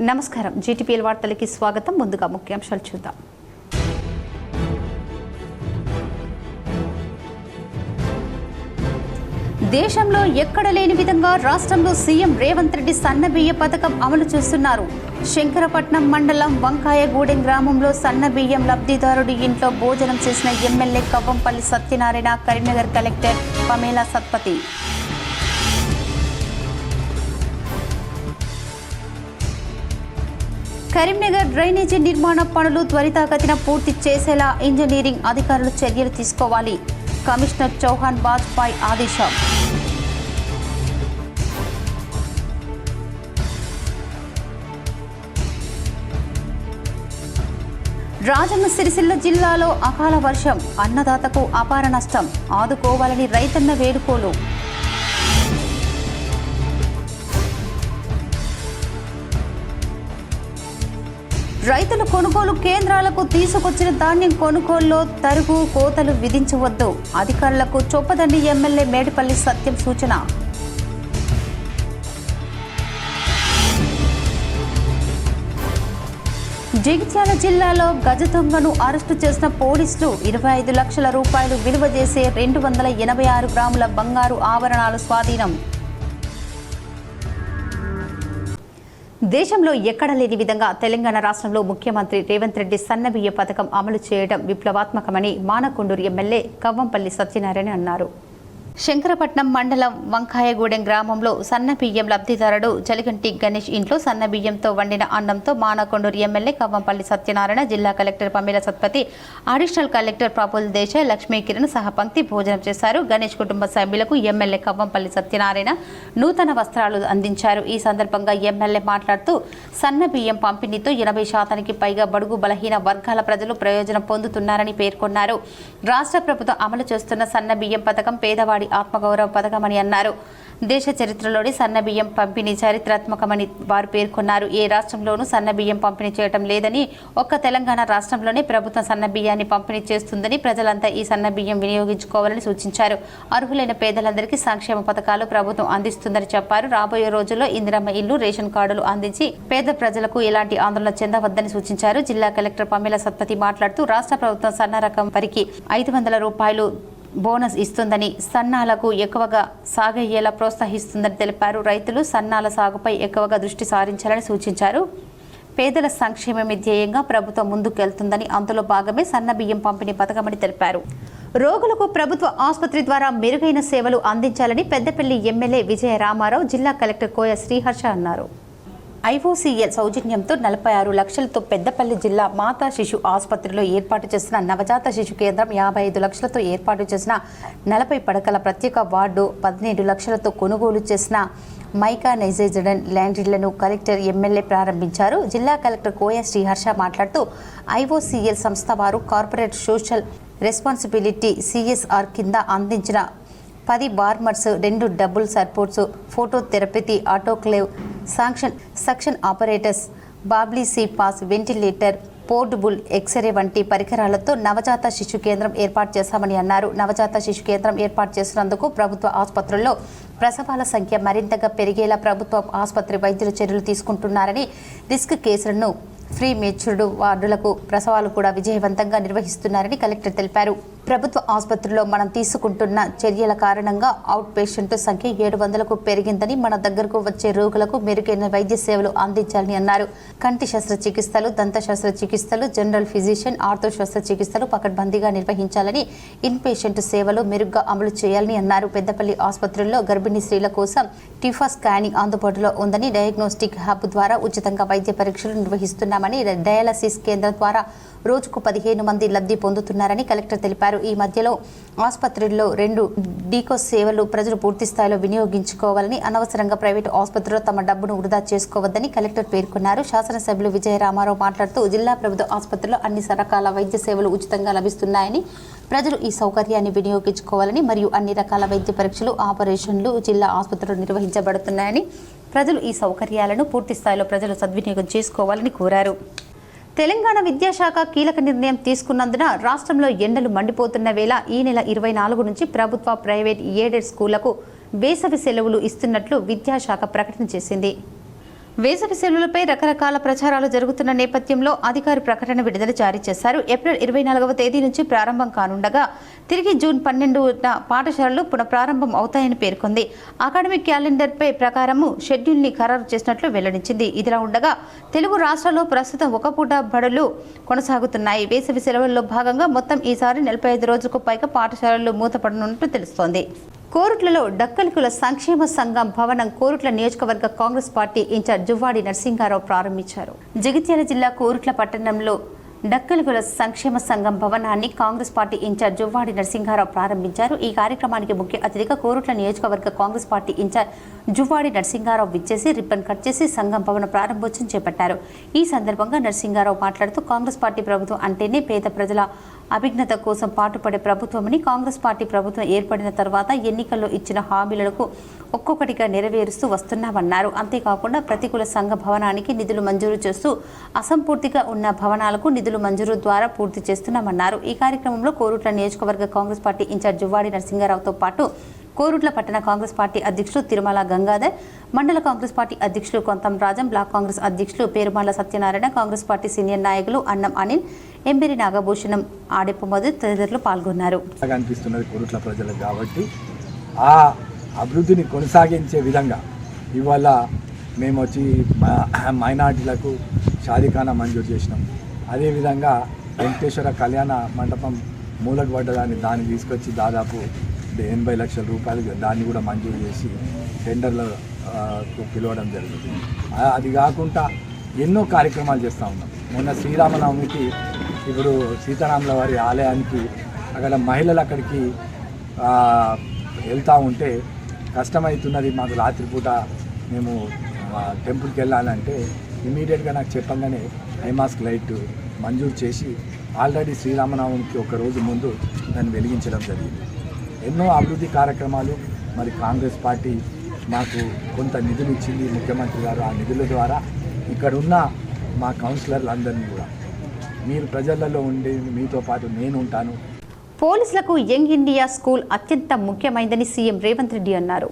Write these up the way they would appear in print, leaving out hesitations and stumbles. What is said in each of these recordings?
నమస్కారం జీటీపీఎల్ వార్తలకి స్వాగతం. ముందుగా ముఖ్యాంశాలు చూద్దాం. దేశంలో ఎక్కడ లేని విధంగా రాష్ట్రంలో సీఎం రేవంత్ రెడ్డి సన్నబియ్య పథకం అమలు చేస్తున్నారు. శంకరపట్నం మండలం వంకాయగూడెం గ్రామంలో సన్నబియ్యం లబ్ధిదారుడి ఇంట్లో భోజనం చేసిన MLA Kavvampalli Satyanarayana, Karimnagar collector Pamela Satpathi. Karimnagar drainage నిర్మాణ పనులు త్వరితగతిన పూర్తి చేసేలా ఇంజనీరింగ్ అధికారులు చర్యలు తీసుకోవాలి. కమిషనర్ చౌహాన్ వాజ్పేయి ఆదేశం. రాజన్న సిరిసిల్ల జిల్లాలో అకాల వర్షం, అన్నదాతకు అపార నష్టం, ఆదుకోవాలని రైతన్న వేడుకోలు. రైతులు కొనుగోలు కేంద్రాలకు తీసుకొచ్చిన ధాన్యం కొనుగోలులో తరుగు కోతలు విధించవద్దు, అధికారులకు చొప్పదండి ఎమ్మెల్యే మేడిపల్లి సత్యం సూచన. జగిత్యాల జిల్లాలో గజ దొంగను అరెస్టు చేసిన పోలీసులు 25 లక్షల రూపాయలు విలువ చేసే 286 గ్రాముల బంగారు ఆభరణాలు స్వాధీనం. దేశంలో ఎక్కడ లేని విధంగా తెలంగాణ రాష్ట్రంలో ముఖ్యమంత్రి రేవంత్ రెడ్డి సన్నబియ్య పథకం అమలు చేయడం విప్లవాత్మకమని మానకొండూరు ఎమ్మెల్యే కవ్వంపల్లి సత్యనారాయణ అన్నారు. శంకరపట్నం మండలం వంకాయగూడెం గ్రామంలో సన్నబియ్యం లబ్ధిదారుడు జలిగంటి గణేష్ ఇంట్లో సన్నబియ్యంతో వండిన అన్నంతో మానకొండూరు ఎమ్మెల్యే కవ్వంపల్లి సత్యనారాయణ, జిల్లా collector Pamela Satpathy, additional collector Praful Desai, Lakshmi Kiran సహా పంక్తి భోజనం చేశారు. గణేష్ కుటుంబ సభ్యులకు ఎమ్మెల్యే కవ్వంపల్లి సత్యనారాయణ నూతన వస్త్రాలు అందించారు. ఈ సందర్భంగా ఎమ్మెల్యే మాట్లాడుతూ సన్నబియ్యం పంపిణీతో 80% పైగా బడుగు బలహీన వర్గాల ప్రజలు ప్రయోజనం పొందుతున్నారని పేర్కొన్నారు. రాష్ట్ర ప్రభుత్వం అమలు చేస్తున్న సన్నబియ్యం పథకం పేదవాడి ఆత్మగౌరవ పథకమని అన్నారు. దేశ చరిత్రలోని సన్నబియ్యం పంపిణీ చారిత్రాత్మకమని వారు పేర్కొన్నారు. ఏ రాష్ట్రంలోనూ సన్నబియ్యం పంపిణీ చేయడం లేదని, ఒక్క తెలంగాణ రాష్ట్రంలోనే ప్రభుత్వం సన్నబియ్యాన్ని పంపిణీ చేస్తుందని, ప్రజలంతా ఈ సన్నబియ్యం వినియోగించుకోవాలని సూచించారు. అర్హులైన పేదలందరికీ సంక్షేమ పథకాలు ప్రభుత్వం అందిస్తుందని చెప్పారు. రాబోయే రోజుల్లో ఇందిరమ్మ ఇల్లు, రేషన్ కార్డులు అందించి పేద ప్రజలకు ఎలాంటి ఆందోళన చెందవద్దని సూచించారు. జిల్లా కలెక్టర్ పమేలా సత్పతి మాట్లాడుతూ రాష్ట్ర ప్రభుత్వం సన్న రకం వరికి 500 రూపాయలు బోనస్ ఇస్తుందని, సన్నాలకు ఎక్కువగా సాగయ్యేలా ప్రోత్సహిస్తుందని తెలిపారు. రైతులు సన్నాల సాగుపై ఎక్కువగా దృష్టి సారించాలని సూచించారు. పేదల సంక్షేమమే ధ్యేయంగా ప్రభుత్వం ముందుకెళ్తుందని, అందులో భాగమే సన్నబియ్యం పంపిణీ పథకమని తెలిపారు. రోగులకు ప్రభుత్వ ఆసుపత్రి ద్వారా మెరుగైన సేవలు అందించాలని పెద్దపల్లి ఎమ్మెల్యే విజయ రామారావు, జిల్లా కలెక్టర్ కోయ శ్రీహర్ష అన్నారు. ఐఓసీఎల్ సౌజన్యంతో 46 లక్షలతో పెద్దపల్లి జిల్లా మాతా శిశు ఆసుపత్రిలో ఏర్పాటు చేసిన నవజాత శిశు కేంద్రం, 55 లక్షలతో ఏర్పాటు చేసిన 40 పడకల ప్రత్యేక వార్డు, 17 లక్షలతో కొనుగోలు చేసిన మైకానైజేజ్డ్ ల్యాండ్రీలను కలెక్టర్ ఎమ్మెల్యే ప్రారంభించారు. జిల్లా కలెక్టర్ కోయ శ్రీహర్ష మాట్లాడుతూ ఐఓసీఎల్ సంస్థ వారు కార్పొరేట్ సోషల్ రెస్పాన్సిబిలిటీ CSR కింద అందించిన 10 warmers, 2 double supports, photo therapy, autoclave, suction operators, బాబ్లీ పాస్, వెంటిలేటర్, పోర్టబుల్ ఎక్స్రే వంటి పరికరాలతో నవజాత శిశు కేంద్రం ఏర్పాటు చేశామని అన్నారు. నవజాత శిశు కేంద్రం ఏర్పాటు చేసినందుకు ప్రభుత్వ ఆసుపత్రుల్లో ప్రసవాల సంఖ్య మరింతగా పెరిగేలా ప్రభుత్వ ఆసుపత్రి వైద్యులు చర్యలు తీసుకుంటున్నారని, రిస్క్ కేసులను ఫ్రీ మెచ్యూర్డ్ వార్డులకు ప్రసవాలు కూడా విజయవంతంగా నిర్వహిస్తున్నారని కలెక్టర్ తెలిపారు. ప్రభుత్వ ఆసుపత్రిలో మనం తీసుకుంటున్న చర్యల కారణంగా అవుట్ పేషెంట్ సంఖ్య 700కు పెరిగిందని, మన దగ్గరకు వచ్చే రోగులకు మెరుగైన వైద్య సేవలు అందించాలని అన్నారు. కంటి శస్త్రచికిత్సలు, దంత శస్త్రచికిత్సలు, జనరల్ ఫిజిషియన్, ఆర్థో శస్త్రచికిత్సలు పకడ్బందీగా నిర్వహించాలని, ఇన్ పేషెంట్ సేవలు మెరుగ్గా అమలు చేయాలని అన్నారు. పెద్దపల్లి ఆసుపత్రుల్లో గర్భిణీ స్త్రీల కోసం టిఫా స్కానింగ్ అందుబాటులో ఉందని, డయాగ్నోస్టిక్ హబ్ ద్వారా ఉచితంగా వైద్య పరీక్షలు నిర్వహిస్తున్నామని, డయాలసిస్ కేంద్రం ద్వారా రోజుకు 15 మంది లబ్ధి పొందుతున్నారని కలెక్టర్ తెలిపారు. ఈ మధ్యలో ఆసుపత్రుల్లో 2 డీకోస్ సేవలు ప్రజలు పూర్తి స్థాయిలో వినియోగించుకోవాలని, అనవసరంగా ప్రైవేటు ఆసుపత్రుల్లో తమ డబ్బును వృధా చేసుకోవద్దని కలెక్టర్ పేర్కొన్నారు. శాసనసభ్యులు విజయ రామారావు మాట్లాడుతూ జిల్లా ప్రభుత్వ ఆసుపత్రుల్లో అన్ని రకాల వైద్య సేవలు ఉచితంగా లభిస్తున్నాయని, ప్రజలు ఈ సౌకర్యాన్ని వినియోగించుకోవాలని మరియు అన్ని రకాల వైద్య పరీక్షలు, ఆపరేషన్లు జిల్లా ఆసుపత్రులు నిర్వహించబడుతున్నాయని, ప్రజలు ఈ సౌకర్యాలను పూర్తి స్థాయిలో ప్రజలు సద్వినియోగం చేసుకోవాలని కోరారు. తెలంగాణ విద్యాశాఖ కీలక నిర్ణయం తీసుకున్నందున రాష్ట్రంలో ఎండలు మండిపోతున్న వేళ ఈ నెల 24 నుంచి ప్రభుత్వ, ప్రైవేట్, ఎయిడెడ్ స్కూళ్లకు వేసవి సెలవులు ఇస్తున్నట్లు విద్యాశాఖ ప్రకటన చేసింది. వేసవి సెలవులపై రకరకాల ప్రచారాలు జరుగుతున్న నేపథ్యంలో అధికారి ప్రకటన విడుదల జారీ చేశారు. ఏప్రిల్ 24వ తేదీ నుంచి ప్రారంభం కానుండగా తిరిగి జూన్ 12న పాఠశాలలు పునఃప్రారంభం అవుతాయని పేర్కొంది. అకాడమిక్ క్యాలెండర్పై ప్రకారము షెడ్యూల్ని ఖరారు చేసినట్లు వెల్లడించింది. ఇదిలా ఉండగా తెలుగు రాష్ట్రాల్లో ప్రస్తుతం ఒక పూట బడులు కొనసాగుతున్నాయి. వేసవి సెలవుల్లో భాగంగా మొత్తం ఈసారి 45 రోజులకు పైగా పాఠశాలలు మూతపడనున్నట్లు తెలుస్తోంది. కోరుట్లలో డక్కలికుల సంక్షేమ సంఘం భవనం కోరుట్ల నియోజకవర్గ కాంగ్రెస్ పార్టీ ఇన్ఛార్జ్ జువ్వాడి నరసింహారావు ప్రారంభించారు. జగిత్యాల జిల్లా కోరుట్ల పట్టణంలో డక్కలికుల సంక్షేమ సంఘం భవనాన్ని కాంగ్రెస్ పార్టీ ఇన్ఛార్జ్ జువ్వాడి నరసింహారావు ప్రారంభించారు. ఈ కార్యక్రమానికి ముఖ్య అతిథిగా కోరుట్ల నియోజకవర్గ కాంగ్రెస్ పార్టీ ఇన్ఛార్జ్ జువ్వాడి నరసింహారావు విచ్చేసి రిబ్బన్ కట్ చేసి సంఘం భవన ప్రారంభోత్సవం చేపట్టారు. ఈ సందర్భంగా నరసింహారావు మాట్లాడుతూ కాంగ్రెస్ పార్టీ ప్రభుత్వం అంటేనే పేద ప్రజల అభిజ్ఞత కోసం పాటుపడే ప్రభుత్వమని, కాంగ్రెస్ పార్టీ ప్రభుత్వం ఏర్పడిన తర్వాత ఎన్నికల్లో ఇచ్చిన హామీలకు ఒక్కొక్కటిగా నెరవేరుస్తూ వస్తున్నామన్నారు. అంతేకాకుండా ప్రతికూల సంఘ భవనానికి నిధులు మంజూరు చేస్తూ అసంపూర్తిగా ఉన్న భవనాలకు నిధులు మంజూరు ద్వారా పూర్తి చేస్తున్నామన్నారు. ఈ కార్యక్రమంలో కోరుట్ల నియోజకవర్గ కాంగ్రెస్ పార్టీ ఇన్ఛార్జ్ జువ్వాడి నరసింహారావుతో పాటు కోరుట్ల పట్టణ కాంగ్రెస్ పార్టీ అధ్యక్షులు తిరుమల గంగాధర్, మండల కాంగ్రెస్ పార్టీ అధ్యక్షులు కొంతం రాజం, బ్లాక్ కాంగ్రెస్ అధ్యక్షులు పేరుమాల సత్యనారాయణ, కాంగ్రెస్ పార్టీ సీనియర్ నాయకులు అన్నం అనిల్, ఎంబేరి నాగభూషణం, ఆడెప్పు మధు తదితరులు పాల్గొన్నారు. కోరుట్ల ప్రజలకు కాబట్టి ఆ అభివృద్ధిని కొనసాగించే విధంగా ఇవాళ మేము వచ్చి మైనార్టీలకు షాదీఖానా మంజూరు చేసినాం. అదేవిధంగా వెంకటేశ్వర కళ్యాణ మండపం మూలకు పడ్డదాన్ని దాన్ని తీసుకొచ్చి దాదాపు 80 లక్షల రూపాయలు దాన్ని కూడా మంజూరు చేసి టెండర్లకు పిలవడం జరుగుతుంది. అది కాకుండా ఎన్నో కార్యక్రమాలు చేస్తూ ఉన్నాం. మొన్న శ్రీరామనవమికి ఇప్పుడు సీతారాముల వారి ఆలయానికి అక్కడ మహిళలు అక్కడికి వెళ్తూ ఉంటే కష్టమవుతున్నది, మాకు రాత్రిపూట మేము టెంపుల్కి వెళ్ళాలంటే ఇమీడియట్గా నాకు చెప్పంగానే ఐమాస్క్ లైట్ మంజూరు చేసి ఆల్రెడీ శ్రీరామనవమికి ఒక రోజు ముందు దాన్ని వెలిగించడం జరిగింది. ఎన్నో అభివృద్ధి కార్యక్రమాలు మరి కాంగ్రెస్ పార్టీ మాకు కొంత నిధులు ఇచ్చింది ముఖ్యమంత్రి గారు. ఆ నిధుల ద్వారా ఇక్కడున్న మా కౌన్సిలర్లు అందరినీ కూడా మీరు ప్రజలలో ఉండి మీతో పాటు నేను ఉంటాను. పోలీసులకు యంగ్ ఇండియా స్కూల్ అత్యంత ముఖ్యమైనదని సీఎం రేవంత్ రెడ్డి అన్నారు.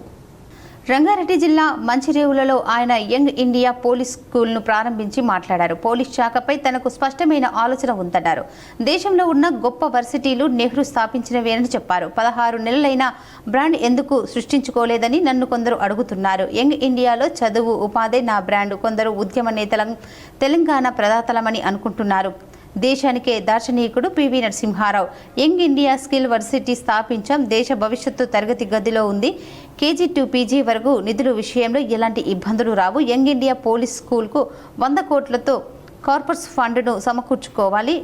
రంగారెడ్డి జిల్లా మంచిరేవులలో ఆయన యంగ్ ఇండియా పోలీస్ స్కూల్ను ప్రారంభించి మాట్లాడారు. పోలీస్ శాఖపై తనకు స్పష్టమైన ఆలోచన ఉందన్నారు. దేశంలో ఉన్న గొప్ప వర్సిటీలు నెహ్రూ స్థాపించినవేనని చెప్పారు. 16 నెలలైన బ్రాండ్ ఎందుకు సృష్టించుకోలేదని నన్ను కొందరు అడుగుతున్నారు. యంగ్ ఇండియాలో చదువు, ఉపాధి నా బ్రాండ్. కొందరు ఉద్యమ నేతల తెలంగాణ ప్రదాతలమని అనుకుంటున్నారు. దేశానికే దార్శనికుడు PV Narasimha Rao. Young India skill varsity స్థాపించాం. దేశ భవిష్యత్తు తరగతి గదిలో ఉంది. కేజీ టు పీజీ వరకు నిధుల విషయంలో ఎలాంటి ఇబ్బందులు రావు. యంగ్ ఇండియా పోలీస్ స్కూల్కు 100 కోట్లతో కార్పొరేట్ ఫండ్ను సమకూర్చుకోవాలి.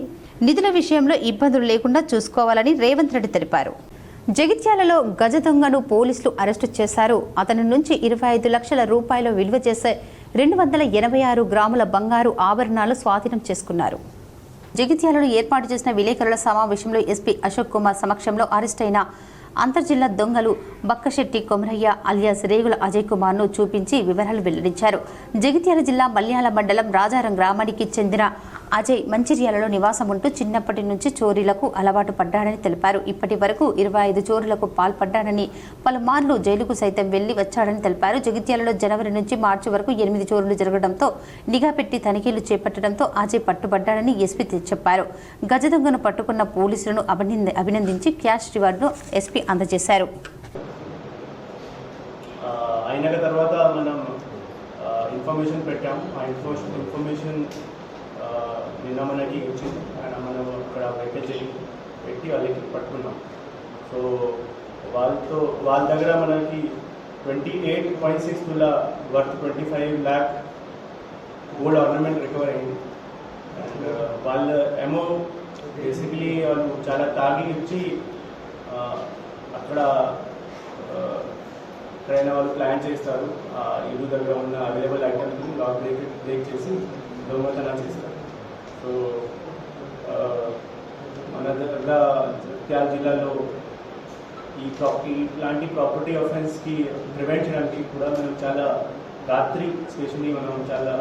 నిధుల విషయంలో ఇబ్బందులు లేకుండా చూసుకోవాలని రేవంత్ రెడ్డి తెలిపారు. జగిత్యాలలో గజ దొంగను పోలీసులు అరెస్టు చేశారు. అతని నుంచి 25 లక్షల రూపాయలు విలువ చేసే 286 గ్రాముల బంగారు ఆభరణాలు స్వాధీనం చేసుకున్నారు. జగిత్యాలలో ఏర్పాటు చేసిన విలేకరుల సమావేశంలో ఎస్పీ అశోక్ కుమార్ సమక్షంలో అరెస్ట్ అయిన అంతర్జిల్లా దొంగలు బక్కశెట్టి కొమరయ్య అలియాస్ రేగుల అజయ్ కుమార్ను చూపించి వివరాలు వెల్లడించారు. జగిత్యాల జిల్లా మల్యాల మండలం రాజారం గ్రామానికి చెందిన అజయ్ మంచిర్యాలలో నివాసం ఉంటూ చిన్నప్పటి నుంచి చోరీలకు అలవాటు పడ్డాడని తెలిపారు. ఇప్పటి వరకు 25 చోరీలకు పాల్పడ్డాడని, పలుమార్లు జైలుకు సైతం వెళ్లి వచ్చాడని తెలిపారు. జగిత్యాలలో జనవరి నుంచి మార్చి వరకు 8 చోరీలు జరగడంతో నిఘా పెట్టి తనిఖీలు చేపట్టడంతో అజయ్ పట్టుబడ్డాడని ఎస్పీ చెప్పారు. గజ దొంగను పట్టుకున్న పోలీసులను అభినందించి క్యాష్ రివార్డును ఎస్పీ అందజేశారు. అయిన తర్వాత మనం ఇన్ఫర్మేషన్ పెట్టాము. ఆ ఇన్ఫర్మేషన్ నిన్న మనకి వచ్చింది. మనం అక్కడ వెహికల్ పెట్టి వాళ్ళకి పట్టుకున్నాం. సో వాళ్ళ దగ్గర మనకి 28.6 తులా worth 25 lakh gold ornament recover అయింది. అండ్ వాళ్ళ ఏమో బేసిక్లీ వాళ్ళు చాలా తాగి ఇచ్చి అక్కడ ఎక్కడైనా వాళ్ళు ప్లాన్ చేస్తారు. ఇల్లు దగ్గర ఉన్న అవైలబుల్ ఐటమ్స్ని లాక్ బ్రేక్ చేసి దొంగతనం చేస్తారు. సో మన దగ్గర జగిత్యాల జిల్లాలో ఇలాంటి ప్రాపర్టీ ఆఫెన్స్కి ప్రివెంట్ చేయడానికి కూడా మనం చాలా రాత్రి స్పెషల్లీ మనం చాలా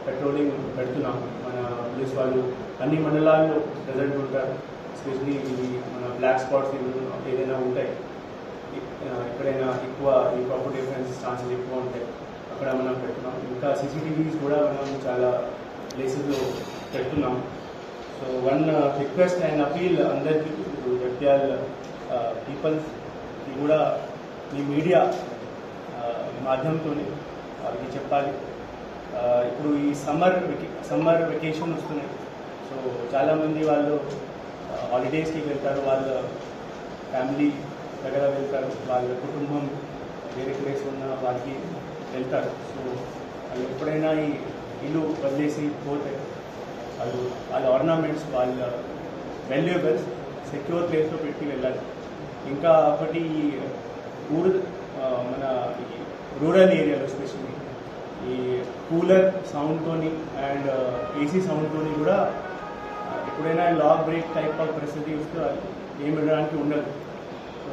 పెట్రోలింగ్ పెడుతున్నాం. మన పోలీస్ వాళ్ళు అన్ని మండలాల్లో ప్రజెంట్ ఉంటారు. ఎస్పెషలీ మన బ్లాక్ స్పాట్స్ ఏదైనా ఉంటాయి, ఎక్కడైనా ఎక్కువ ఈ ప్రాపర్టీ ఆఫెన్స్ ఛాన్సెస్ ఎక్కువ ఉంటాయి, అక్కడ మనం పెడుతున్నాం. ఇంకా CCTVs కూడా మనం చాలా ప్లేసెస్లో పెడుతున్నాం. So one request and appeal అందరికీ, జగిత్యాల పీపుల్స్కి కూడా ఈ మీడియా మాధ్యమంతో వాళ్ళకి చెప్పాలి. ఇప్పుడు ఈ సమ్మర్ వెకేషన్ వస్తున్నాయి. సో చాలామంది వాళ్ళు హాలిడేస్కి వెళ్తారు, వాళ్ళ ఫ్యామిలీ దగ్గర వెళ్తారు, వాళ్ళ కుటుంబం వేరే ప్లేస్ ఉన్న వాళ్ళకి వెళ్తారు. సో వాళ్ళు ఎప్పుడైనా ఈ ఇల్లు వదిలేసి పోతే వాళ్ళ ఆర్నమెంట్స్, వాళ్ళ వాల్యుయబుల్స్ సెక్యూర్ ప్లేస్లో పెట్టి వెళ్ళాలి. ఇంకా ఒకటి మన ఈ రూరల్ ఏరియాలో ఎస్పెషల్లీ ఈ కూలర్ సౌండ్తోని అండ్ AC సౌండ్తోని కూడా ఎప్పుడైనా లాక్ బ్రేక్ టైప్ ఆఫ్ పరిస్థితి వస్తే ఏం వెళ్ళడానికి ఉండదు. సో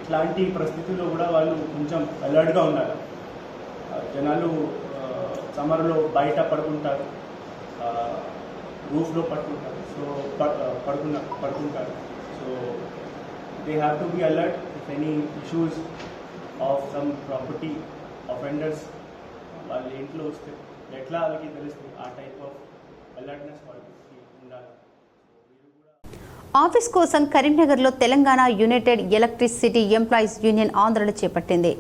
ఇట్లాంటి పరిస్థితుల్లో కూడా వాళ్ళు కొంచెం అలర్ట్గా ఉన్నారు. జనాలు సమ్మర్లో బయట పడుకుంటారు, రూఫ్లో పడుకుంటారు, సో పడుకుంటారు. So they have to be alert if any issues of some property offenders వాళ్ళ ఇంట్లో వస్తే ఎట్లా వాళ్ళకి తెలుస్తుంది. ఆ టైప్ ఆఫ్ అలర్ట్నెస్ వాళ్ళకి ఉండాలి. ఆఫీస్ కోసం కరీంనగర్లో Telangana United electricity employees union ఆందోళన చేపట్టింది.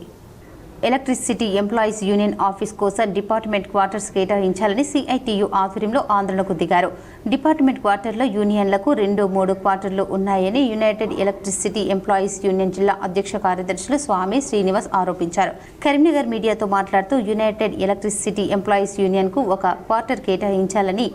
ఎలక్ట్రిసిటీ ఎంప్లాయీస్ యూనియన్ ఆఫీస్ కోసం డిపార్ట్మెంట్ క్వార్టర్స్ కేటాయించాలని CITU ఆధ్వర్యంలో ఆందోళనకు దిగారు. డిపార్ట్మెంట్ క్వార్టర్లో యూనియన్లకు 2-3 క్వార్టర్లు ఉన్నాయని యునైటెడ్ ఎలక్ట్రిసిటీ ఎంప్లాయీస్ యూనియన్ జిల్లా అధ్యక్ష కార్యదర్శులు స్వామి శ్రీనివాస్ ఆరోపించారు. కరీంనగర్ మీడియాతో మాట్లాడుతూ యునైటెడ్ ఎలక్ట్రిసిటీ ఎంప్లాయీస్ యూనియన్కు ఒక క్వార్టర్ కేటాయించాలని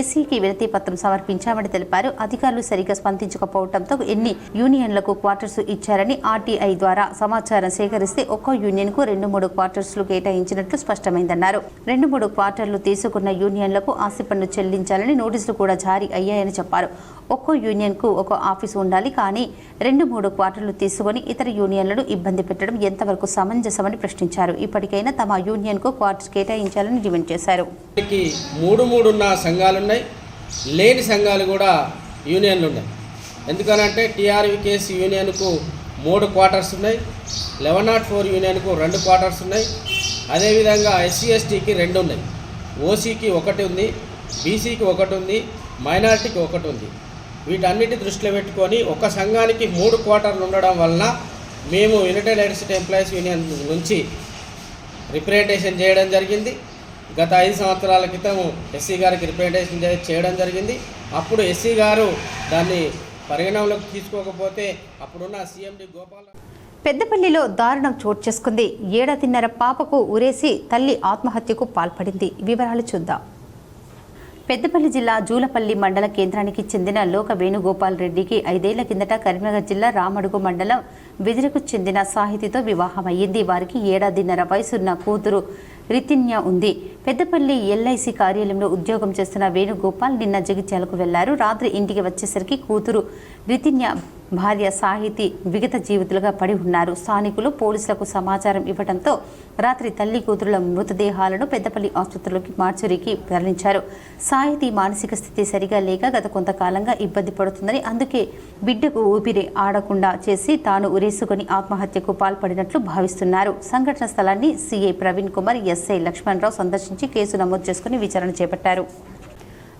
SCకి వినతి పత్రం సమర్పించామని తెలిపారు. అధికారులు సరిగ్గా స్పందించకపోవడంతో ఎన్ని యూనియన్లకు క్వార్టర్స్ ఇచ్చారని RTI ద్వారా సమాచారం సేకరిస్తే ఒక్కో యూనియన్కు 2-3 క్వార్టర్స్లు కేటాయించినట్లు స్పష్టమైందన్నారు. 2-3 క్వార్టర్లు తీసుకున్న యూనియన్లకు ఆస్తి పన్ను చెల్లించాలని నోటీసులు కూడా జారీ అయ్యాయని చెప్పారు. ఒక్కో యూనియన్కు ఒక ఆఫీసు ఉండాలి, కానీ 2-3 క్వార్టర్లు తీసుకుని ఇతర యూనియన్లను ఇబ్బంది పెట్టడం ఎంతవరకు సమంజసమని ప్రశ్నించారు. ఇప్పటికైనా తమ యూనియన్కు క్వార్టర్స్ కేటాయించాలని డిమాండ్ చేశారు. 3 ఉన్న సంఘాలు ఉన్నాయి, లేని సంఘాలు కూడా యూనియన్లు ఉన్నాయి. ఎందుకనంటే TRVKS యూనియన్కు 3 క్వార్టర్స్ ఉన్నాయి, 1104 యూనియన్కు 2 క్వార్టర్స్ ఉన్నాయి. అదేవిధంగా SC/STకి 2 ఉన్నాయి, OCకి 1 ఉంది, BCకి 1 ఉంది, మైనారిటీకి 1 ఉంది. వీటన్నిటి దృష్టిలో పెట్టుకొని ఒక సంఘానికి 3 క్వార్టర్లు ఉండడం వలన మేము యునైటెడ్ ఎలక్ట్రిసిటీ ఎంప్లాయీస్ యూనియన్ నుంచి రిప్రజెంటేషన్ చేయడం జరిగింది. గత 5 సంవత్సరాల క్రితం SC గారికి రిప్రజెంటేషన్ చేయడం జరిగింది. అప్పుడు SC గారు దాన్ని పరిగణనలోకి తీసుకోకపోతే అప్పుడున్న CMD గోపాల్. పెద్దపల్లిలో దారుణం చోటు చేసుకుంది. 7.5 పాపకు ఉరేసి తల్లి ఆత్మహత్యకు పాల్పడింది. వివరాలు చూద్దాం. పెద్దపల్లి జిల్లా జూలపల్లి మండల కేంద్రానికి చెందిన లోక వేణుగోపాల్ రెడ్డికి 5 ఏళ్ల కిందట కరీంనగర్ జిల్లా రామడుగు మండలం బిదిరకు చెందిన సాహితితో వివాహమయ్యింది. వారికి 7.5 వయసున్న కూతురు రితిన్య ఉంది. పెద్దపల్లి LIC కార్యాలయంలో ఉద్యోగం చేస్తున్న వేణుగోపాల్ నిన్న జగిత్యాలకు వెళ్లారు. రాత్రి ఇంటికి వచ్చేసరికి కూతురు రితిన్య భార్య సాహితి విగత జీవితులుగా పడి ఉన్నారు. స్థానికులు పోలీసులకు సమాచారం ఇవ్వడంతో రాత్రి తల్లి కూతురుల మృతదేహాలను పెద్దపల్లి ఆసుపత్రిలోకి మార్చురీకి తరలించారు. సాహితి మానసిక స్థితి సరిగా లేక గత కొంతకాలంగా ఇబ్బంది పడుతుందని, అందుకే బిడ్డకు ఊపిరి ఆడకుండా చేసి తాను ఉరేసుకొని ఆత్మహత్యకు పాల్పడినట్లు భావిస్తున్నారు. సంఘటన స్థలాన్ని CI ప్రవీణ్ కుమార్, SI లక్ష్మణరావు సందర్శించి కేసు నమోదు చేసుకుని విచారణ చేపట్టారు.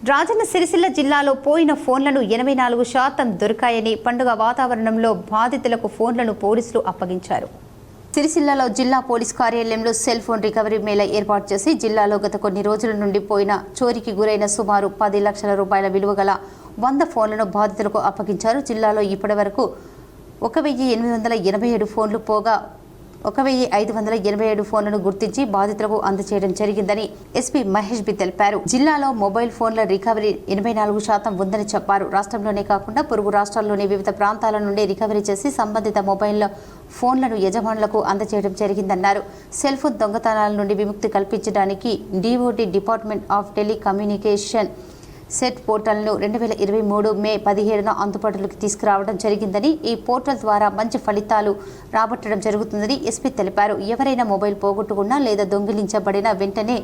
రాజన్న సిరిసిల్ల జిల్లాలో పోయిన ఫోన్లను 84% దొరికాయని, పండుగ వాతావరణంలో బాధితులకు ఫోన్లను పోలీసులు అప్పగించారు. సిరిసిల్లలో జిల్లా పోలీస్ కార్యాలయంలో సెల్ ఫోన్ రికవరీ మేళా ఏర్పాటు చేసి జిల్లాలో గత కొన్ని రోజుల నుండి పోయిన చోరీకి గురైన సుమారు 10 లక్షల రూపాయల విలువ గల 100 ఫోన్లను బాధితులకు అప్పగించారు. జిల్లాలో ఇప్పటి వరకు 1887 ఫోన్లు పోగా 1587 ఫోన్లను గుర్తించి బాధితులకు అందజేయడం జరిగిందని SP మహేష్ బి తెలిపారు. జిల్లాలో మొబైల్ ఫోన్ల రికవరీ 84% ఉందని చెప్పారు. రాష్ట్రంలోనే కాకుండా పొరుగు రాష్ట్రాల్లోని వివిధ ప్రాంతాల నుండి రికవరీ చేసి సంబంధిత మొబైల్ ఫోన్లను యజమానులకు అందజేయడం జరిగిందన్నారు. సెల్ ఫోన్ దొంగతనాల నుండి విముక్తి కల్పించడానికి DOT department of telecommunication set పోర్టల్ను 2023 మే 17న అందుబాటులోకి తీసుకురావడం జరిగిందని, ఈ పోర్టల్ ద్వారా మంచి ఫలితాలు రాబట్టడం జరుగుతుందని SP తెలిపారు. ఎవరైనా మొబైల్ పోగొట్టుకున్నా లేదా దొంగిలించబడిన వెంటనే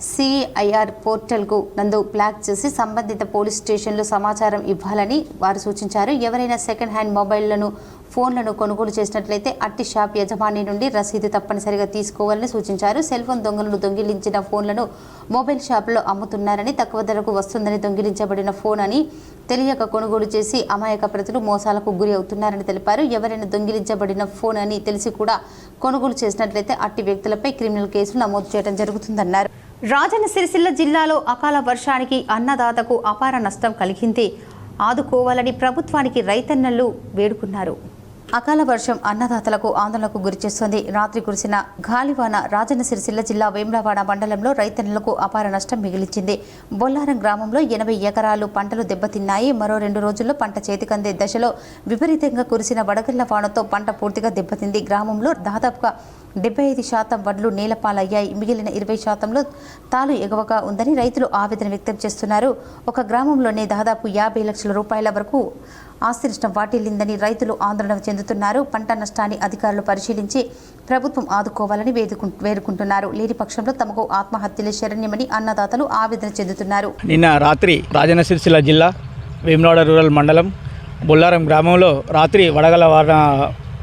CIR పోర్టల్కు నందు బ్లాక్ చేసి సంబంధిత పోలీస్ స్టేషన్లో సమాచారం ఇవ్వాలని వారు సూచించారు. ఎవరైనా సెకండ్ హ్యాండ్ మొబైళ్లను ఫోన్లను కొనుగోలు చేసినట్లయితే అట్టి షాప్ యజమాని నుండి రసీదు తప్పనిసరిగా తీసుకోవాలని సూచించారు. సెల్ ఫోన్ దొంగలను దొంగిలించిన ఫోన్లను మొబైల్ షాపులో అమ్ముతున్నారని, తక్కువ ధరకు వస్తుందని దొంగిలించబడిన ఫోన్ అని తెలియక కొనుగోలు చేసి అమాయక ప్రజలు మోసాలకు గురి అవుతున్నారని తెలిపారు. ఎవరైనా దొంగిలించబడిన ఫోన్ అని తెలిసి కూడా కొనుగోలు చేసినట్లయితే అట్టి వ్యక్తులపై క్రిమినల్ కేసులు నమోదు చేయడం జరుగుతుందన్నారు. రాజన్న సిరిసిల్ల జిల్లాలో అకాల వర్షానికి అన్నదాతకు అపార నష్టం కలిగింది. ఆదుకోవాలని ప్రభుత్వానికి రైతన్నలు వేడుకున్నారు. అకాల వర్షం అన్నదాతలకు ఆందోళనకు గురిచేస్తోంది. రాత్రి కురిసిన గాలివాన రాజన్న సిరిసిల్ల జిల్లా వేములవాడ మండలంలో రైతన్నలకు అపార నష్టం మిగిలించింది. బొల్లారం గ్రామంలో 80 ఎకరాలు పంటలు దెబ్బతిన్నాయి. మరో 2 రోజుల్లో పంట చేతికందే దశలో విపరీతంగా కురిసిన వడగళ్ల వానతో పంట పూర్తిగా దెబ్బతింది. గ్రామంలో దాదాపుగా 75% వడ్లు నేలపాలయ్యాయి. మిగిలిన 20%లో తాలు ఎగవగా ఉందని రైతులు ఆవేదన వ్యక్తం చేస్తున్నారు. ఒక గ్రామంలోనే దాదాపు 50 లక్షల రూపాయల వరకు ఆస్తి నష్టం వాటిల్లిందని రైతులు ఆందోళన చెందుతున్నారు. పంట నష్టాన్ని అధికారులు పరిశీలించి ప్రభుత్వం ఆదుకోవాలని వేడుకుంటున్నారు. లేని పక్షంలో తమకు ఆత్మహత్యలే శరణ్యమని అన్నదాతలు ఆవేదన చెందుతున్నారు. నిన్న రాత్రి రాజన్న సిరిసిల్ల జిల్లా వేములవాడ రూరల్ మండలం బొల్లారం గ్రామంలో రాత్రి వడగళ్ల వాన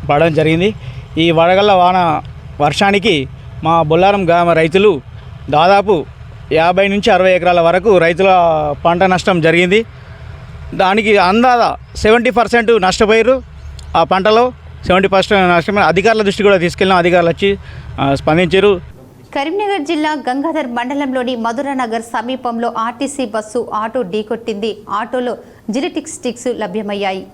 పడడం జరిగింది. ఈ వడగళ్ల వాన వర్షానికి మా బొల్లారం గ్రామ రైతులు దాదాపు 50 నుంచి 60 ఎకరాల వరకు రైతుల పంట నష్టం జరిగింది. దానికి అందాద 70% నష్టపోయారు. ఆ పంటలో 70% నష్టపోయి అధికారుల దృష్టి కూడా తీసుకెళ్ళిన అధికారులు వచ్చి స్పందించారు. కరీంనగర్ జిల్లా గంగాధర్ మండలంలోని మధురనగర్ సమీపంలో ఆర్టీసీ బస్సు ఆటో ఢీకొట్టింది. ఆటోలో జిలిటిక్ స్టిక్స్ లభ్యమయ్యాయి.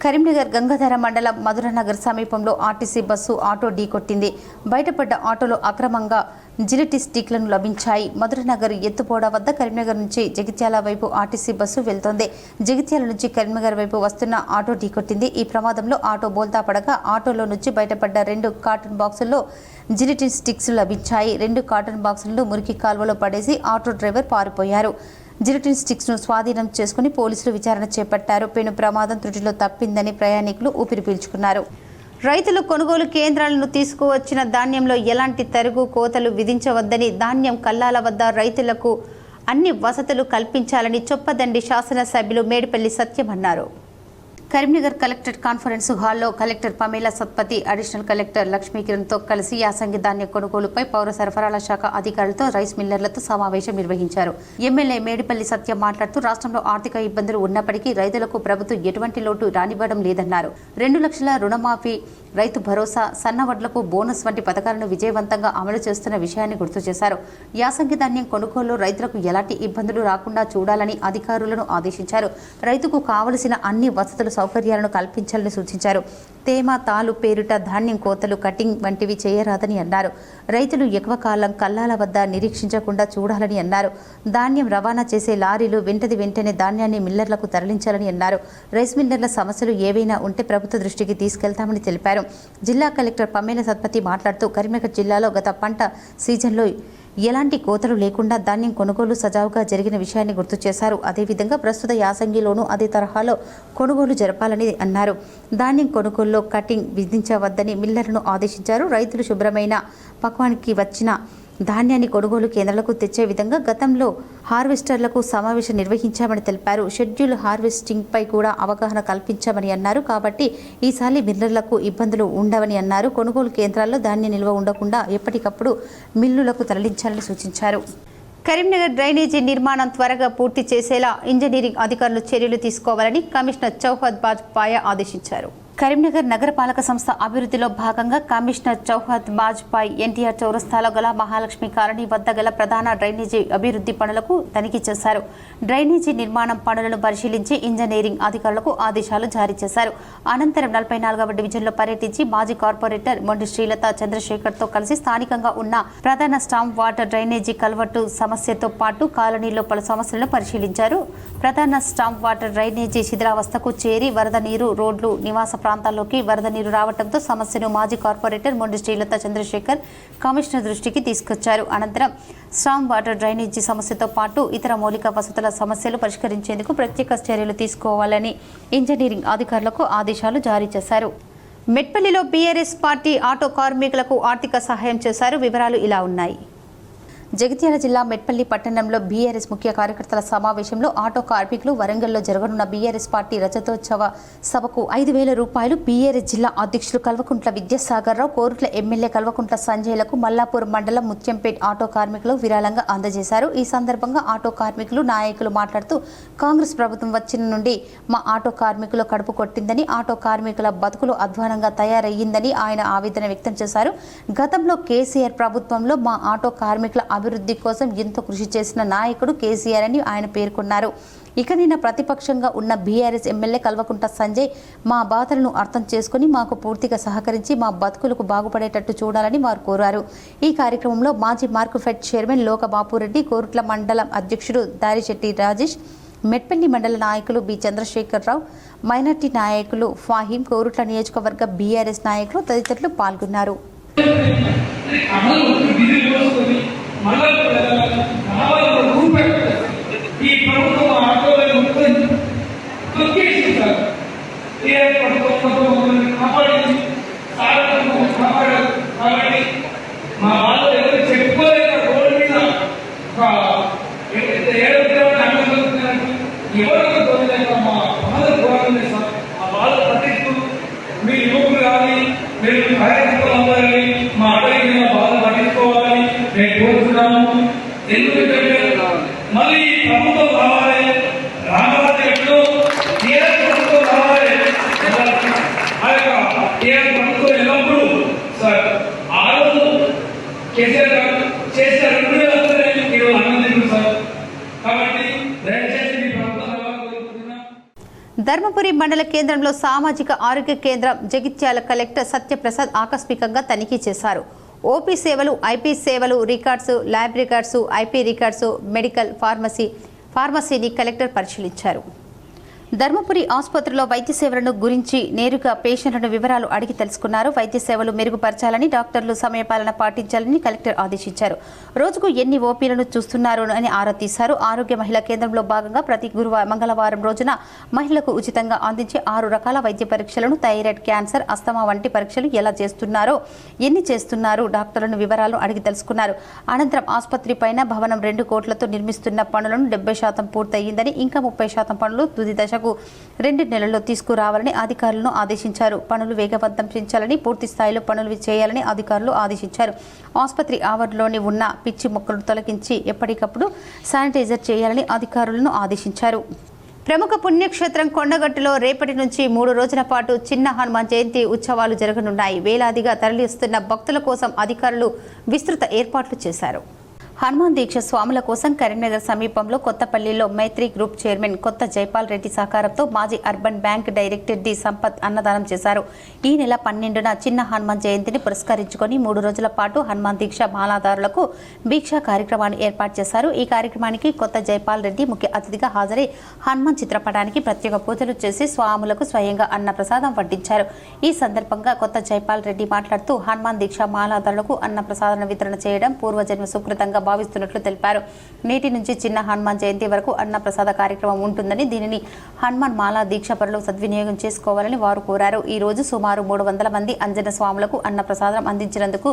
కరీంనగర్ గంగాధర మండలం మధురనగర్ సమీపంలో ఆర్టీసీ బస్సు ఆటో ఢీకొట్టింది. బయటపడ్డ ఆటోలో అక్రమంగా జిలిటి స్టిక్లను లభించాయి. మధురనగర్ ఎత్తుపోడ వద్ద కరీంనగర్ నుంచి జగిత్యాల వైపు ఆర్టీసీ బస్సు వెళ్తోంది. జగిత్యాల నుంచి కరీంనగర్ వైపు వస్తున్న ఆటో ఢీకొట్టింది. ఈ ప్రమాదంలో ఆటో బోల్తా పడగా ఆటోలో నుంచి బయటపడ్డ 2 కార్టూన్ బాక్సుల్లో జిలిటి స్టిక్స్ లభించాయి. 2 కార్టూన్ బాక్సులను మురికి కాల్వలో పడేసి ఆటో డ్రైవర్ పారిపోయారు. జిలిటిన్ స్టిక్స్ను స్వాధీనం చేసుకుని పోలీసులు విచారణ చేపట్టారు. పెను ప్రమాదం త్రుటిలో తప్పిందని ప్రయాణికులు ఊపిరి పీల్చుకున్నారు. రైతులు కొనుగోలు కేంద్రాలను తీసుకువచ్చిన ధాన్యంలో ఎలాంటి తరుగు కోతలు విధించవద్దని, ధాన్యం కల్లాల వద్ద రైతులకు అన్ని వసతులు కల్పించాలని చొప్పదండి శాసనసభ్యులు మేడిపల్లి సత్యం అన్నారు. కరీంనగర్ కలెక్టరేట్ కాన్ఫరెన్స్ హాల్లో collector Pamela Satpathy, additional collector లక్ష్మీకిరణ్తో కలిసి యాసంగి ధాన్య కొనుగోలుపై పౌర సరఫరాల శాఖ అధికారులతో, రైస్ మిల్లర్లతో సమావేశం నిర్వహించారు. ఎమ్మెల్యే మేడిపల్లి సత్యం మాట్లాడుతూ రాష్ట్రంలో ఆర్థిక ఇబ్బందులు ఉన్నప్పటికీ రైతులకు ప్రభుత్వం ఎటువంటి లోటు రానివ్వడం లేదన్నారు. 2 లక్షల రుణమాఫీ, రైతు భరోసా, సన్నవడ్లకు బోనస్ వంటి పథకాలను విజయవంతంగా అమలు చేస్తున్న విషయాన్ని గుర్తు చేశారు. యాసంగి ధాన్యం కొనుగోలులో రైతులకు ఎలాంటి ఇబ్బందులు రాకుండా చూడాలని అధికారులను ఆదేశించారు. రైతుకు కావలసిన అన్ని వసతులు, సౌకర్యాలను కల్పించాలని సూచించారు. తేమ, తాలు పేరుట ధాన్యం కోతలు, కటింగ్ వంటివి చేయరాదని అన్నారు. రైతులు ఎక్కువ కాలం కల్లాల వద్ద నిరీక్షించకుండా చూడాలని అన్నారు. ధాన్యం రవాణా చేసే లారీలు వెంటనే ధాన్యాన్ని మిల్లర్లకు తరలించాలని అన్నారు. రైస్ మిల్లర్ల సమస్యలు ఏవైనా ఉంటే ప్రభుత్వ దృష్టికి తీసుకెళ్తామని తెలిపారు. జిల్లా కలెక్టర్ పమేలా సత్పతి మాట్లాడుతూ కరీంనగర్ జిల్లాలో గత పంట సీజన్లో ఎలాంటి కోతలు లేకుండా ధాన్యం కొనుగోలు సజావుగా జరిగిన విషయాన్ని గుర్తు చేశారు. అదేవిధంగా ప్రస్తుత యాసంగిలోనూ అదే తరహాలో కొనుగోలు జరపాలని అన్నారు. ధాన్యం కొనుగోలులో కటింగ్ విధించవద్దని మిల్లర్లను ఆదేశించారు. రైతులు శుభ్రమైన పక్వానికి వచ్చిన ధాన్యాన్ని కొనుగోలు కేంద్రాలకు తెచ్చే విధంగా గతంలో హార్వెస్టర్లకు సమావేశం నిర్వహించామని తెలిపారు. షెడ్యూల్ హార్వెస్టింగ్ పై కూడా అవగాహన కల్పించామని అన్నారు. కాబట్టి ఈసారి మిల్లర్లకు ఇబ్బందులు ఉండవని అన్నారు. కొనుగోలు కేంద్రాల్లో ధాన్యం నిల్వ ఉండకుండా ఎప్పటికప్పుడు మిల్లులకు తరలించాలని సూచించారు. కరీంనగర్ డ్రైనేజీ నిర్మాణం త్వరగా పూర్తి చేసేలా ఇంజనీరింగ్ అధికారులు చర్యలు తీసుకోవాలని కమిషనర్ చౌహద్ బాజ్పాయ్ ఆదేశించారు. కరీంనగర్ నగరపాలక సంస్థ అభివృద్ధిలో భాగంగా కమిషనర్ చౌహద్ బాజ్పాయ్ ఎన్టీఆర్ చౌరస్తాలో గల మహాలక్ష్మి కాలనీ వద్ద గల ప్రధాన డ్రైనేజీ అభివృద్ధి పనులకు తనిఖీ చేశారు. డ్రైనేజీ నిర్మాణం పనులను పరిశీలించి ఇంజనీరింగ్ అధికారులకు ఆదేశాలు జారీ చేశారు. అనంతరం 44వ డివిజన్లో పర్యటించి మాజీ కార్పొరేటర్ మొండి శ్రీలత చంద్రశేఖర్తో కలిసి స్థానికంగా ఉన్న ప్రధాన స్టామ్ వాటర్ డ్రైనేజీ కల్వర్టు సమస్యతో పాటు కాలనీలో పలు సమస్యలను పరిశీలించారు. ప్రధాన స్టామ్ వాటర్ డ్రైనేజీ శిథిలావస్థకు చేరి వరద నీరు, రోడ్లు, నివాస ప్రాంతాల్లోకి వరద నీరు రావడంతో సమస్యను మాజీ కార్పొరేటర్ మొండి శ్రీలత చంద్రశేఖర్ కమిషనర్ దృష్టికి తీసుకొచ్చారు. అనంతరం స్టామ్ వాటర్ డ్రైనేజీ సమస్యతో పాటు ఇతర మౌలిక వసతుల సమస్యలు పరిష్కరించేందుకు ప్రత్యేక చర్యలు తీసుకోవాలని ఇంజనీరింగ్ అధికారులకు ఆదేశాలు జారీ చేశారు. మెట్పల్లిలో బీఆర్ఎస్ పార్టీ ఆటో కార్మికులకు ఆర్థిక సహాయం చేశారు. వివరాలు ఇలా ఉన్నాయి. జగిత్యాల జిల్లా మెట్పల్లి పట్టణంలో బీఆర్ఎస్ ముఖ్య కార్యకర్తల సమావేశంలో ఆటో కార్మికులు వరంగల్లో జరగనున్న బీఆర్ఎస్ పార్టీ రజతోత్సవ సభకు 5,000 రూపాయలు బీఆర్ఎస్ జిల్లా అధ్యక్షులు కల్వకుంట్ల విద్యాసాగర్ రావు, కోరుట్ల ఎమ్మెల్యే కల్వకుంట్ల సంజయ్లకు మల్లాపూర్ మండలం ముత్యంపేట్ ఆటో కార్మికులు విరాళంగా అందజేశారు. ఈ సందర్భంగా ఆటో కార్మికులు నాయకులు మాట్లాడుతూ కాంగ్రెస్ ప్రభుత్వం వచ్చిన నుండి మా ఆటో కార్మికులు కడుపు కొట్టిందని, ఆటో కార్మికుల బతుకులు అధ్వానంగా తయారయ్యిందని ఆయన ఆవేదన వ్యక్తం చేశారు. గతంలో కేసీఆర్ ప్రభుత్వంలో మా ఆటో కార్మికుల అభివృద్ధి కోసం ఎంతో కృషి చేసిన నాయకుడు కేసీఆర్ అని ఆయన పేర్కొన్నారు. ఇక నిన్న ప్రతిపక్షంగా ఉన్న బీఆర్ఎస్ ఎమ్మెల్యే కల్వకుంట్ల సంజయ్ మా బాధలను అర్థం చేసుకుని మాకు పూర్తిగా సహకరించి మా బతుకులకు బాగుపడేటట్టు చూడాలని వారు కోరారు. ఈ కార్యక్రమంలో మాజీ మార్కెట్ చైర్మన్ లోక బాపురెడ్డి, కోరుట్ల మండలం అధ్యక్షుడు దారిశెట్టి రాజేష్, మెట్పల్లి మండల నాయకులు బి చంద్రశేఖరరావు, మైనార్టీ నాయకులు ఫాహిం, కోరుట్ల నియోజకవర్గ బీఆర్ఎస్ నాయకులు తదితరులు పాల్గొన్నారు. ఈ ప్రభుత్వం ఆటోలను తొక్కేసింటారు. కాపాడింది కాపాడారు. కాబట్టి మా వాళ్ళు ఎవరు చెప్పుకోలేక రోడ్డు మీద ఎవరికి తోలేక మా బాధలు పోరాలి సార్. ఆ బాధ పట్టించుకుని మీ యువకులు కానీ మీరు కార్యకర్తలు అవ్వాలని, మా అడవిన బాధ పట్టించుకోవాలని నేను కోరుతున్నాను. ఎందుకంటే మళ్ళీ ప్రభుత్వం రావాలి, రామరాజు ఎప్పుడు ప్రభుత్వం రావాలి. ఆ యొక్క ప్రభుత్వం ఎల్లప్పుడూ సార్ ఆ రోజు కేసీఆర్ గారు చేసిన 2,000 ఈరోజు ఆనందించారు సార్. కాబట్టి దయచేసి మీ ప్రభుత్వం కోరుకుంటున్నా. ధర్మపురి మండల కేంద్రంలో సామాజిక ఆరోగ్య కేంద్రం జగిత్యాల కలెక్టర్ సత్యప్రసాద్ ఆకస్మికంగా తనిఖీ చేశారు. ఓపీ సేవలు, ఐపీ సేవలు, records, lab records, IP records, medical, ఫార్మసీని కలెక్టర్ పరిశీలించారు. ధర్మపురి ఆసుపత్రిలో వైద్య సేవలను గురించి నేరుగా పేషెంట్లను వివరాలు అడిగి తెలుసుకున్నారు. వైద్య సేవలు మెరుగుపరచాలని, డాక్టర్లు సమయపాలన పాటించాలని కలెక్టర్ ఆదేశించారు. రోజుకు ఎన్ని ఓపీలను చూస్తున్నారు అని ఆరా తీశారు. ఆరోగ్య మహిళా కేంద్రంలో భాగంగా ప్రతి మంగళవారం రోజున మహిళలకు ఉచితంగా అందించే 6 రకాల వైద్య పరీక్షలను, థైరాయిడ్, క్యాన్సర్, అస్తమా వంటి పరీక్షలు ఎలా చేస్తున్నారో, ఎన్ని చేస్తున్నారు, డాక్టర్లను వివరాలు అడిగి తెలుసుకున్నారు. అనంతరం ఆసుపత్రి పైన భవనం 2 కోట్లతో నిర్మిస్తున్న పనులను 70% పూర్తయిందని, ఇంకా 30% పనులు తుది దశ 2 నెలల్లో తీసుకురావాలని అధికారులను ఆదేశించారు. పనులు వేగవంతం పెంచాలని, పూర్తి స్థాయిలో పనులు చేయాలని అధికారులు ఆదేశించారు. ఆసుపత్రి ఆవరణలోని ఉన్న పిచ్చి మొక్కలను తొలగించి ఎప్పటికప్పుడు శానిటైజర్ చేయాలని అధికారులను ఆదేశించారు. ప్రముఖ పుణ్యక్షేత్రం కొండగట్టులో రేపటి నుంచి 3 రోజుల పాటు చిన్న హనుమాన్ జయంతి ఉత్సవాలు జరగనున్నాయి. వేలాదిగా తరలిస్తున్న భక్తుల కోసం అధికారులు విస్తృత ఏర్పాట్లు చేశారు. హనుమాన్ దీక్ష స్వాముల కోసం కరీంనగర్ సమీపంలో కొత్తపల్లిలో మైత్రి గ్రూప్ చైర్మన్ కొత్త జైపాల్ రెడ్డి సహకారంతో మాజీ urban bank director D Sampath అన్నదానం చేశారు. ఈ నెల 12న చిన్న హనుమాన్ జయంతిని పురస్కరించుకొని 3 రోజుల పాటు హనుమాన్ దీక్ష మాలాదారులకు భిక్షా కార్యక్రమాన్ని ఏర్పాటు చేశారు. ఈ కార్యక్రమానికి కొత్త జైపాల్ రెడ్డి ముఖ్య అతిథిగా హాజరై హనుమాన్ చిత్రపటానికి ప్రత్యేక పూజలు చేసి స్వాములకు స్వయంగా అన్న ప్రసాదం వడ్డించారు. ఈ సందర్భంగా కొత్త జైపాల్ రెడ్డి మాట్లాడుతూ హనుమాన్ దీక్ష మాలాదారులకు అన్న ప్రసాదాన్ని వితరణ చేయడం పూర్వజన్మ సుకృతంగా భావిస్తున్నట్లు తెలిపారు. నేటి నుంచి చిన్న హనుమాన్ జయంతి వరకు అన్న ప్రసాద కార్యక్రమం ఉంటుందని, దీనిని హనుమాన్ మాలా దీక్ష పరులు సద్వినియోగం చేసుకోవాలని వారు కోరారు. ఈ రోజు సుమారు 300 మంది అంజన స్వాములకు అన్న ప్రసాదం అందించినందుకు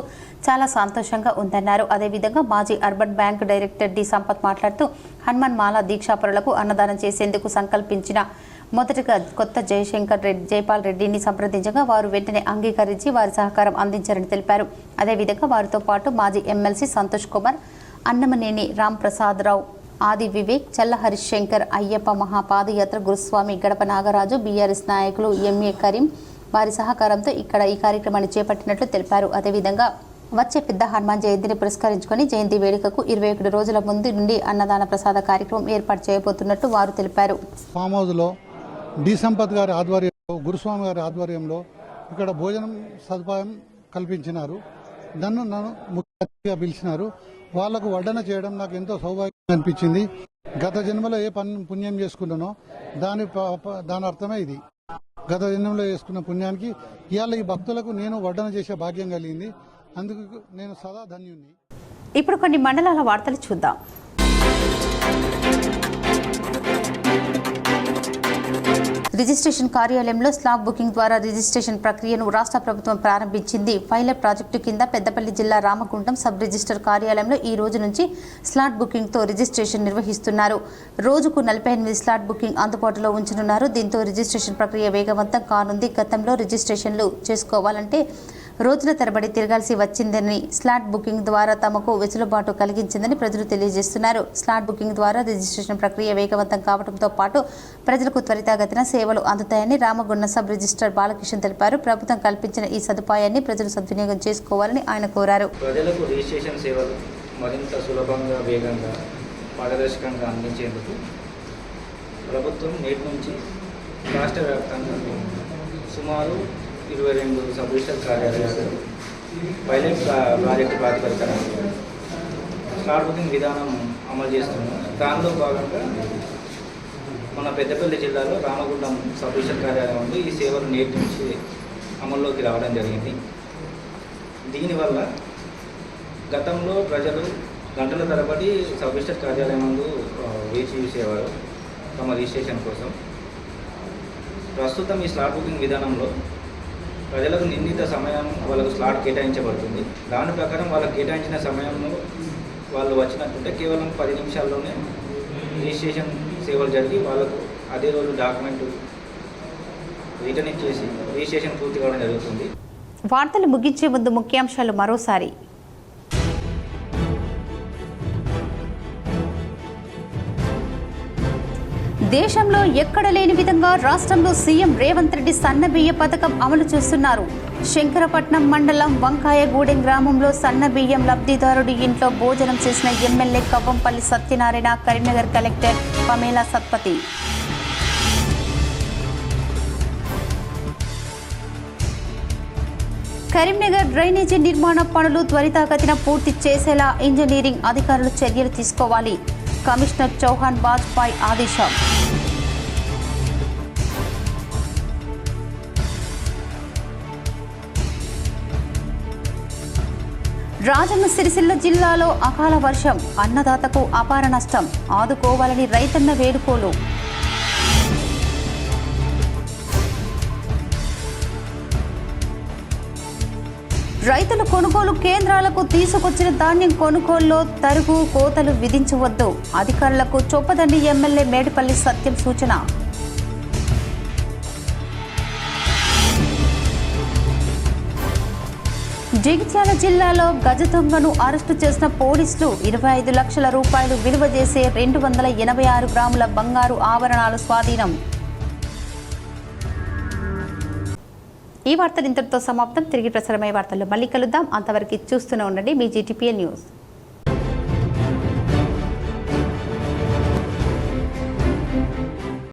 చాలా సంతోషంగా ఉందన్నారు. అదేవిధంగా మాజీ urban bank director D Sampath మాట్లాడుతూ హనుమాన్ మాలా దీక్షా పరులకు అన్నదానం చేసేందుకు సంకల్పించిన మొదటగా కొత్త జైపాల్ రెడ్డిని సంప్రదించగా వారు వెంటనే అంగీకరించి వారి సహకారం అందించారని తెలిపారు. అదేవిధంగా వారితో పాటు మాజీ ఎమ్మెల్సీ సంతోష్ కుమార్, అన్నమనేని రామ్ ప్రసాద్ రావు, ఆది వివేక్, చల్ల హరిశంకర్, అయ్యప్ప మహాపాదయాత్ర గురుస్వామి గడప నాగరాజు, బీఆర్ఎస్ నాయకులు ఎంఏ కరీం వారి సహకారంతో ఇక్కడ ఈ కార్యక్రమాన్ని చేపట్టినట్లు తెలిపారు. అదేవిధంగా వచ్చే పెద్ద హనుమాన్ జయంతిని పురస్కరించుకొని జయంతి వేడుకకు 21 రోజుల ముందు నుండి అన్నదాన ప్రసాద కార్యక్రమం ఏర్పాటు చేయబోతున్నట్టు వారు తెలిపారు. ఫామ్ హౌస్లో డి సంపత్ గారి ఆధ్వర్యంలో, గురుస్వామి గారి ఆధ్వర్యంలో ఇక్కడ భోజనం సదుపాయం కల్పించినారు. నన్ను ముఖ్య అతిథిగా పిలిచినారు. వాళ్లకు వడ్డన చేయడం నాకు ఎంతో సౌభాగ్యం అనిపించింది. గత జన్మలో ఏ పుణ్యం చేసుకున్నానో దాని అర్థమే ఇది. గత జన్మలో చేసుకున్న పుణ్యానికి ఇవాళ ఈ భక్తులకు నేను వడ్డన చేసే భాగ్యం కలిగింది. అందుకు నేను సదా ధన్యుణ్ణి. ఇప్పుడు కొన్ని మండలాల వార్తలు చూద్దాం. రిజిస్ట్రేషన్ కార్యాలయంలో స్లాట్ బుకింగ్ ద్వారా రిజిస్ట్రేషన్ ప్రక్రియను రాష్ట్ర ప్రభుత్వం ప్రారంభించింది. పైలట్ ప్రాజెక్టు కింద పెద్దపల్లి జిల్లా రామగుండం సబ్ రిజిస్టర్ కార్యాలయంలో ఈ రోజు నుంచి స్లాట్ బుకింగ్తో రిజిస్ట్రేషన్ నిర్వహిస్తున్నారు. రోజుకు 48 స్లాట్ బుకింగ్ అందుబాటులో ఉంచనున్నారు. దీంతో రిజిస్ట్రేషన్ ప్రక్రియ వేగవంతం కానుంది. గతంలో రిజిస్ట్రేషన్లు చేసుకోవాలంటే రోజుల తరబడి తిరగాల్సి వచ్చిందని స్లాట్ బుకింగ్ ద్వారా తమకు వెసులుబాటు కలిగించిందని ప్రజలు తెలియజేస్తున్నారు. స్లాట్ బుకింగ్ ద్వారా రిజిస్ట్రేషన్ ప్రక్రియ వేగవంతం కావడంతో పాటు ప్రజలకు త్వరితగతిన సేవలు అందుతాయని రామగుండం సబ్ రిజిస్టర్ బాలకిషన్ తెలిపారు. ప్రభుత్వం కల్పించిన ఈ సదుపాయాన్ని ప్రజలు సద్వినియోగం చేసుకోవాలని ఆయన కోరారు. ప్రజలకు రిజిస్ట్రేషన్ సేవలు మరింత సులభంగా, వేగంగా, పారదర్శకంగా అందించేందుకు ప్రభుత్వం నేటి నుంచి రాష్ట్ర వ్యాప్తంగా సుమారు 22 సబ్ రిజిస్టర్ కార్యాలయాలు పైలట్ ప్రాజెక్టు ప్రాతిపదికన స్లాట్ బుకింగ్ విధానం అమలు చేస్తున్నాం. దానిలో భాగంగా మన పెద్దపల్లి జిల్లాలో రామగుండం సబ్ రిజిస్టర్ కార్యాలయం ఉంది. ఈ సేవలు నేటి నుంచి అమల్లోకి రావడం జరిగింది. దీనివల్ల గతంలో ప్రజలు గంటల తరబడి సబ్ రిజిస్టర్ కార్యాలయం ముందు వేచి చూసేవారు తమ రిజిస్ట్రేషన్ కోసం. ప్రస్తుతం ఈ స్లాట్ బుకింగ్ విధానంలో ప్రజలకు నిర్ణీత సమయం వాళ్ళకు స్లాట్ కేటాయించబడుతుంది. దాని ప్రకారం వాళ్ళకు కేటాయించిన సమయంలో వాళ్ళు వచ్చినట్టుంటే కేవలం 10 నిమిషాల్లోనే రిజిస్ట్రేషన్ సేవలు జరిగి వాళ్ళకు అదే రోజు డాక్యుమెంట్ రిటర్న్ ఇచ్చేసి రిజిస్ట్రేషన్ పూర్తి కావడం జరుగుతుంది. వార్తలు ముగించే ముందు ముఖ్యాంశాలు మరోసారి. దేశంలో ఎక్కడ లేని విధంగా రాష్ట్రంలో సీఎం రేవంత్ రెడ్డి సన్నబియ్య పథకం అమలు చేస్తున్నారు. శంకరపట్నం మండలం వంకాయగూడెం గ్రామంలో సన్నబియ్యం లబ్ధిదారుడి ఇంట్లో భోజనం చేసిన MLA Kavvampalli Satyanarayana, Karimnagar collector Pamela Satpathi. Karimnagar drainage నిర్మాణ పనులు త్వరితగతిన పూర్తి చేసేలా ఇంజనీరింగ్ అధికారులు చర్యలు తీసుకోవాలి. కమిషనర్ చౌహాన్ వాజ్పాయ్ ఆదేశం. రాజన్న సిరిసిల్ల జిల్లాలో అకాల వర్షం, అన్నదాతకు అపార నష్టం, ఆదుకోవాలని రైతన్న వేడుకోలు. రైతులు కొనుగోలు కేంద్రాలకు తీసుకొచ్చిన ధాన్యం కొనుగోలులో తరుగు కోతలు విధించవద్దు, అధికారులకు చొప్పదండి ఎమ్మెల్యే మేడిపల్లి సత్యం సూచన. జగిత్యాల జిల్లాలో గజ దొంగను అరెస్టు చేసిన పోలీసులు 25 లక్షల రూపాయలు విలువ చేసే 286 గ్రాముల బంగారు ఆభరణాలు స్వాధీనం. ఈ వార్తలు ఇంతటితో సమాప్తం. తిరిగి ప్రసారమయ్యే వార్తల్లో మళ్ళీ కలుద్దాం. అంతవరకు చూస్తూనే ఉండండి మీ GTPL న్యూస్.